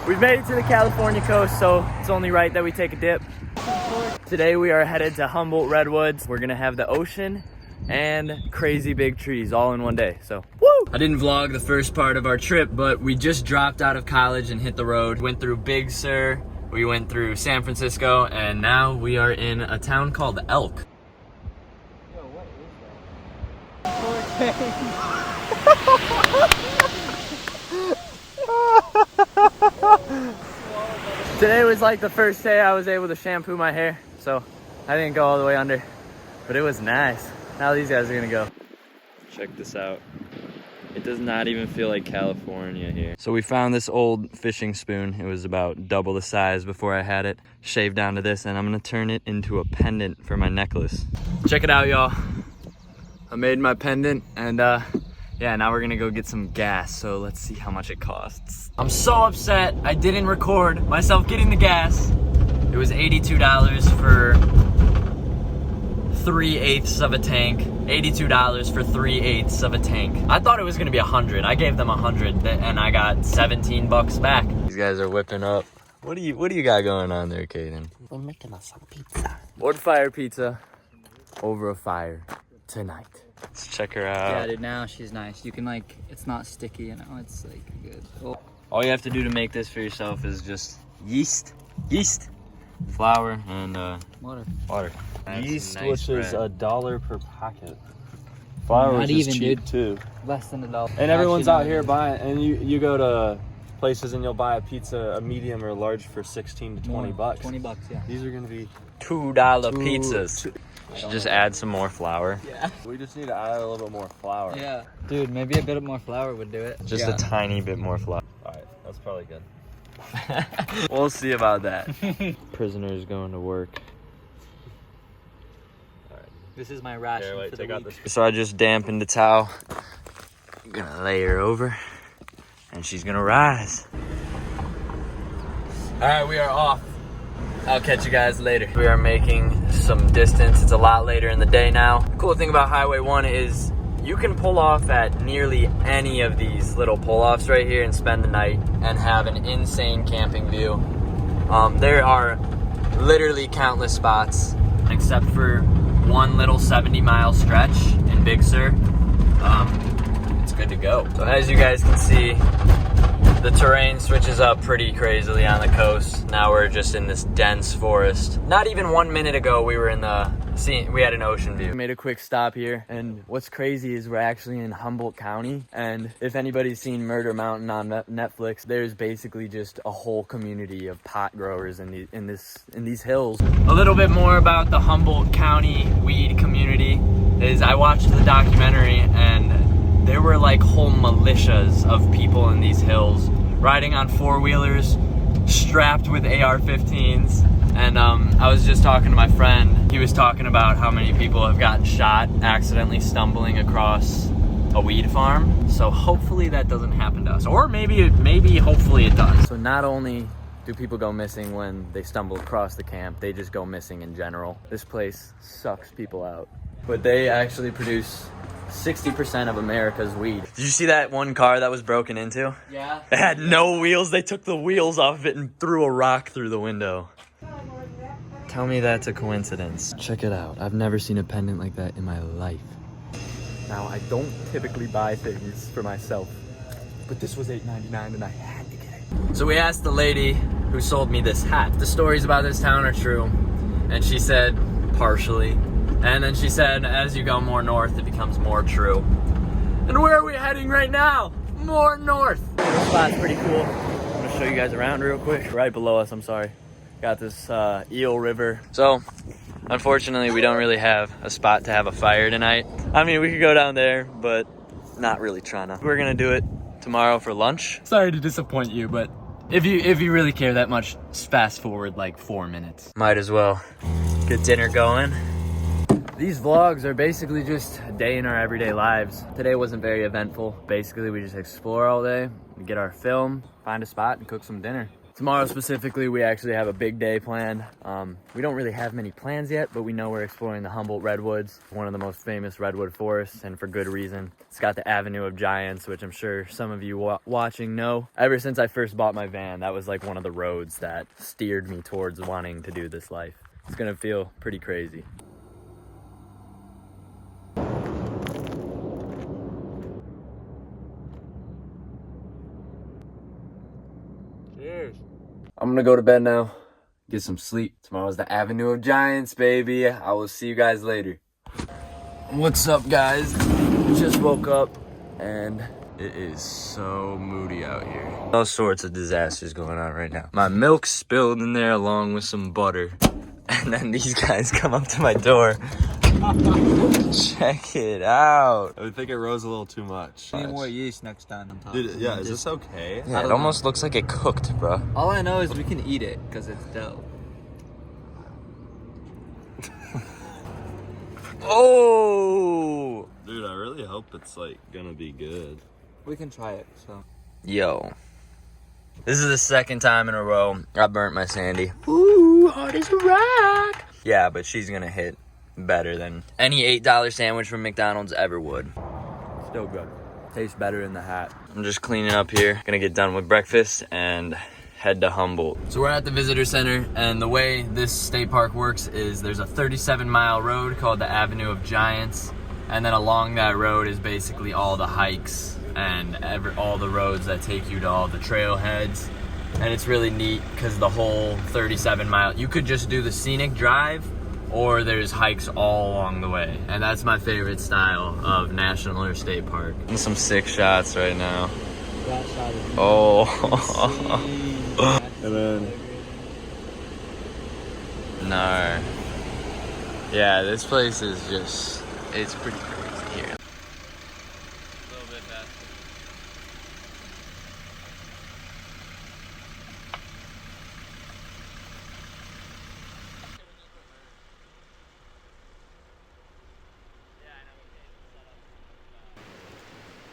We've made it to the California coast, so it's only right that we take a dip. Today we are headed to Humboldt Redwoods. We're gonna have the ocean and crazy big trees all in one day, so woo! I didn't vlog the first part of our trip, but we just dropped out of college and hit the road. Went through Big Sur, we went through San Francisco, and now we are in a town called Elk. Yo, what is that? Today was like the first day I was able to shampoo my hair, so I didn't go all the way under, but it was nice. Now these guys are gonna go. Check this out. It does not even feel like California here. So we found this old fishing spoon. It was about double the size before I had it. Shaved down to this, and I'm gonna turn it into a pendant for my necklace. Check it out, y'all. I made my pendant, and yeah, now we're gonna go get some gas, so let's see how much it costs. I'm so upset I didn't record myself getting the gas. It was $82 for 3/8 of a tank. $82 for 3/8 of a tank. I thought it was gonna be 100. I gave them 100 and I got 17 bucks back. These guys are whipping up. What do you got going on there, Caden? We're making us some pizza. Wood fire pizza over a fire tonight. Let's check her out. Yeah, dude, now she's nice. You can like, it's not sticky, you know, it's like good. Oh. All you have to do to make this for yourself is just yeast, flour, and water. Yeast, nice which is bread. $1 per packet. Flour, Not which is even, cheap dude. too. Less than $1. And everyone's out Actually, here buying, and you go to places and you'll buy a pizza, a medium or large, for 16 to 20 bucks. 20 bucks, yeah. These are gonna be $2 pizzas. Should just add some more flour. Yeah. We just need to add a little bit more flour. Yeah. Dude, maybe a bit more flour would do it. Just a tiny bit more flour. All right, that's probably good. We'll see about that. Prisoners going to work. This is my ration Here, wait, for the take out week. this. So I just dampened the towel. I'm gonna lay her over, and she's gonna rise. All right, we are off. I'll catch you guys later. We are making some distance. It's a lot later in the day now. The cool thing about Highway 1 is you can pull off at nearly any of these little pull-offs right here and spend the night and have an insane camping view. There are literally countless spots, except for one little 70-mile stretch in Big Sur. It's good to go. So as you guys can see, the terrain switches up pretty crazily on the coast. Now we're just in this dense forest. Not even 1 minute ago, we were in we had an ocean view. We made a quick stop here, and what's crazy is we're actually in Humboldt County. And if anybody's seen Murder Mountain on Netflix, there's basically just a whole community of pot growers in these hills. A little bit more about the Humboldt County weed community is I watched the documentary, and there were like whole militias of people in these hills riding on four-wheelers, strapped with AR-15s. And I was just talking to my friend. He was talking about how many people have gotten shot accidentally stumbling across a weed farm. So hopefully that doesn't happen to us. Or maybe hopefully it does. So not only do people go missing when they stumble across the camp, they just go missing in general. This place sucks people out. But they actually produce 60% of America's weed. Did you see that one car that was broken into? Yeah. It had no wheels. They took the wheels off of it and threw a rock through the window. Tell me that's a coincidence. Check it out. I've never seen a pendant like that in my life. Now, I don't typically buy things for myself, but this was $8.99 and I had to get it. So we asked the lady who sold me this hat. The stories about this town are true, and she said partially. And then she said, as you go more north, it becomes more true. And where are we heading right now? More north. This spot's pretty cool. I'm gonna show you guys around real quick. Right below us, I'm sorry. Got this Eel River. So, unfortunately, we don't really have a spot to have a fire tonight. I mean, we could go down there, but not really trying to. We're gonna do it tomorrow for lunch. Sorry to disappoint you, but if you really care that much, just fast forward like 4 minutes. Might as well get dinner going. These vlogs are basically just a day in our everyday lives. Today wasn't very eventful. Basically, we just explore all day, we get our film, find a spot, and cook some dinner. Tomorrow specifically, we actually have a big day planned. We don't really have many plans yet, but we know we're exploring the Humboldt Redwoods, one of the most famous redwood forests, and for good reason. It's got the Avenue of Giants, which I'm sure some of you watching know. Ever since I first bought my van, that was like one of the roads that steered me towards wanting to do this life. It's gonna feel pretty crazy. Cheers. I'm gonna go to bed now, get some sleep. Tomorrow's the Avenue of Giants, baby. I will see you guys later. What's up, guys? Just woke up and it is so moody out here. All sorts of disasters going on right now. My milk spilled in there along with some butter. And then these guys come up to my door. Check it out. I think it rose a little too much. Need more yeast next time on top. Dude, yeah, is this okay? Yeah, it almost looks like it cooked, bro. All I know is we can eat it because it's dough. Oh! Dude, I really hope it's like gonna be good. We can try it. So. Yo. This is the second time in a row I burnt my Sandy. Ooh, hard as a rock. Yeah, but she's gonna hit better than any $8 sandwich from McDonald's ever would. Still good. Tastes better in the hat. I'm just cleaning up here. Gonna get done with breakfast and head to Humboldt. So we're at the visitor center, and the way this state park works is there's a 37-mile road called the Avenue of Giants, and then along that road is basically all the hikes and all the roads that take you to all the trailheads. And it's really neat because the whole 37-mile, you could just do the scenic drive, or there's hikes all along the way. And that's my favorite style of national or state park. And some sick shots right now. Oh. And then No. Yeah, this place is just, it's pretty crazy here. A little bit faster.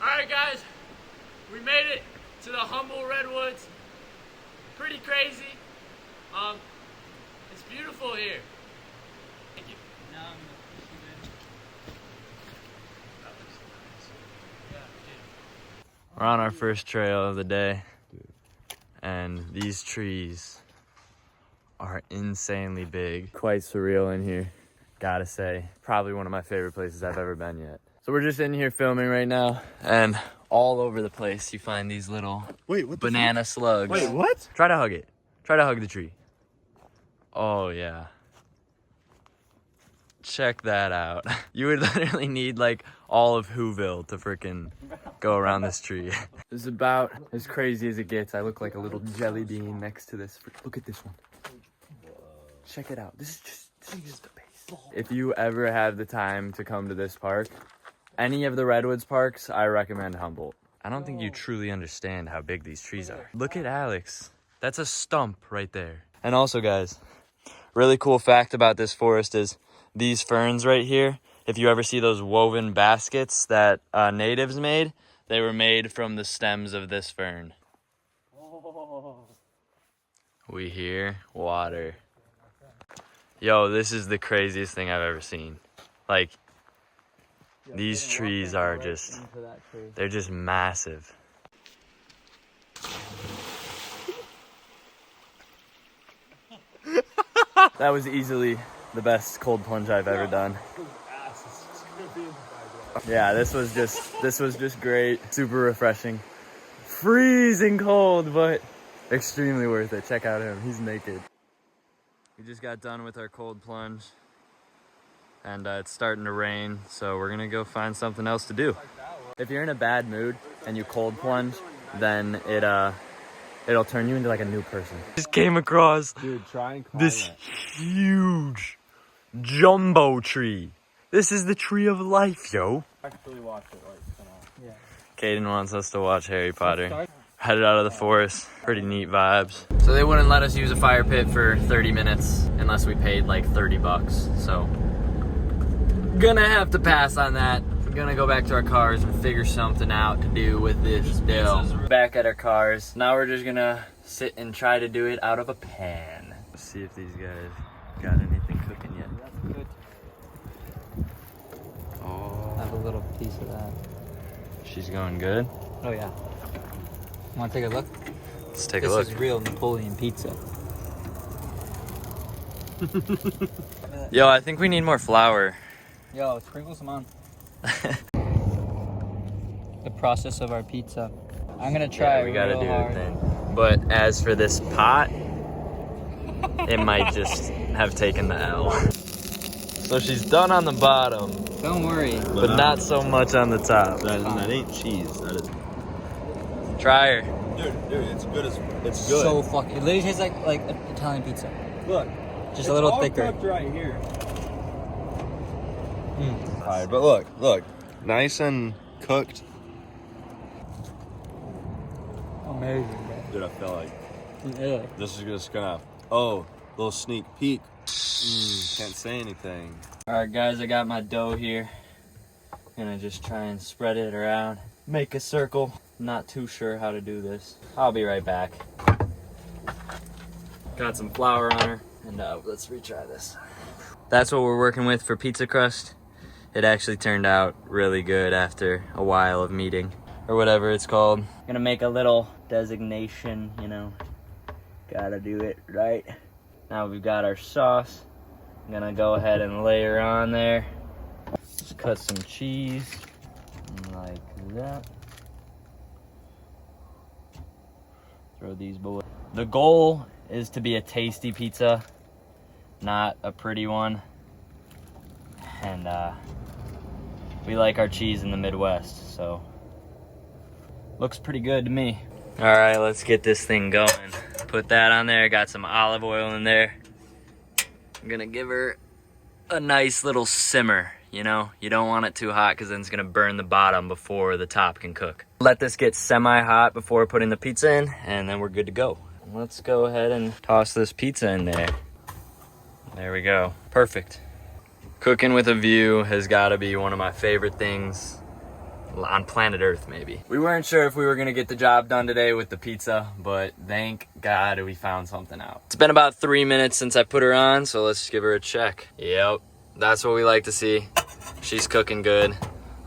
Alright guys, we made it to the Humboldt Redwoods. Pretty crazy. It's beautiful here. Thank you. We're on our first trail of the day, and these trees are insanely big. Quite surreal in here, gotta say. Probably one of my favorite places I've ever been yet. So we're just in here filming right now, and all over the place you find these little banana slugs. wait, what? Try to hug it. Try to hug the tree. Oh yeah. Check that out. You would literally need like all of Whoville to freaking go around this tree. This is about as crazy as it gets. I look like a little jelly bean next to this. Look at this one. Check it out. This is just the base. If you ever have the time to come to this park, any of the Redwoods parks, I recommend Humboldt. I don't think you truly understand how big these trees are. Look at Alex. That's a stump right there. And also guys, really cool fact about this forest is these ferns right here, if you ever see those woven baskets that natives made, they were made from the stems of this fern. We hear water. Yo, this is the craziest thing I've ever seen. Like, these trees are just, they're just massive. That was easily the best cold plunge I've ever done. Yeah, this was just great. Super refreshing. Freezing cold, but extremely worth it. Check out him, he's naked. We just got done with our cold plunge, and it's starting to rain, so we're gonna go find something else to do. If you're in a bad mood and you cold plunge, then it'll turn you into like a new person. Just came across this huge jumbo tree. This is the tree of life, yo. Actually watch it like tonight. Yeah. Caden wants us to watch Harry Potter. Headed out of the forest. Pretty neat vibes. So they wouldn't let us use a fire pit for 30 minutes unless we paid like $30. So gonna have to pass on that. We're gonna go back to our cars and figure something out to do with this dough. Back at our cars. Now we're just gonna sit and try to do it out of a pan. Let's see if these guys got anything cooking yet. That's good. Oh, Have a little piece of that. she's going good. Oh yeah. Want to take a look? Let's take a This look. is real Napoleon pizza. Yo, I think we need more flour. Yo, sprinkle some on. The process of our pizza. I'm gonna try. Yeah, we gotta real do hard. the thing. But as for this pot, it might just have taken the L. So she's done on the bottom, Don't worry. but not so much on the top. That ain't cheese. That is. Try her. Dude, it's good as it's So fucking. It literally tastes like Italian pizza. Look, Just a little thicker. right here. Alright, but look, nice and cooked. Amazing, Dude, I feel like Yeah. this is just gonna. Oh, little sneak peek. Can't say anything. All right, guys, I got my dough here. Gonna just try and spread it around. Make a circle. Not too sure how to do this. I'll be right back. Got some flour on her, and let's retry this. That's what we're working with for pizza crust. It actually turned out really good after a while of meeting, or whatever it's called. Gonna make a little designation, you know. Gotta do it right. Now we've got our sauce. I'm gonna go ahead and layer on there. Just cut some cheese like that. Throw these boys. The goal is to be a tasty pizza, not a pretty one. And we like our cheese in the Midwest, so looks pretty good to me. All right, let's get this thing going. Put that on there, got some olive oil in there. I'm gonna give her a nice little simmer, you know? You don't want it too hot because then it's gonna burn the bottom before the top can cook. Let this get semi-hot before putting the pizza in, and then we're good to go. Let's go ahead and toss this pizza in there. There we go, perfect. Cooking with a view has gotta be one of my favorite things on planet Earth, maybe. We weren't sure if we were gonna get the job done today with the pizza, but thank God we found something out. It's been about 3 minutes since I put her on, so let's give her a check. Yep, that's what we like to see. She's cooking good.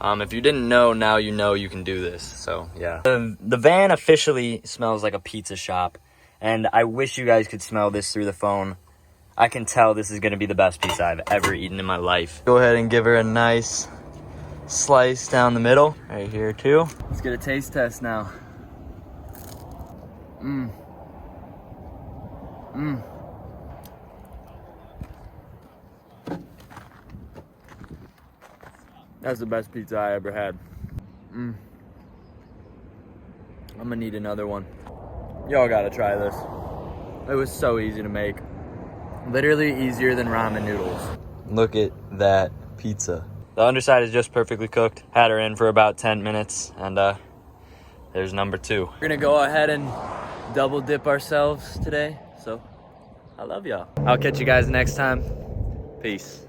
If you didn't know, now you know you can do this, so yeah. The van officially smells like a pizza shop, and I wish you guys could smell this through the phone. I can tell this is gonna be the best pizza I've ever eaten in my life. Go ahead and give her a nice slice down the middle, right here too. Let's get a taste test now. That's the best pizza I ever had. I'm gonna need another one. Y'all gotta try this. It was so easy to make. Literally easier than ramen noodles. Look at that pizza. The underside is just perfectly cooked. Had her in for about 10 minutes, and there's number 2. We're gonna go ahead and double dip ourselves today, so I love y'all. I'll catch you guys next time. Peace.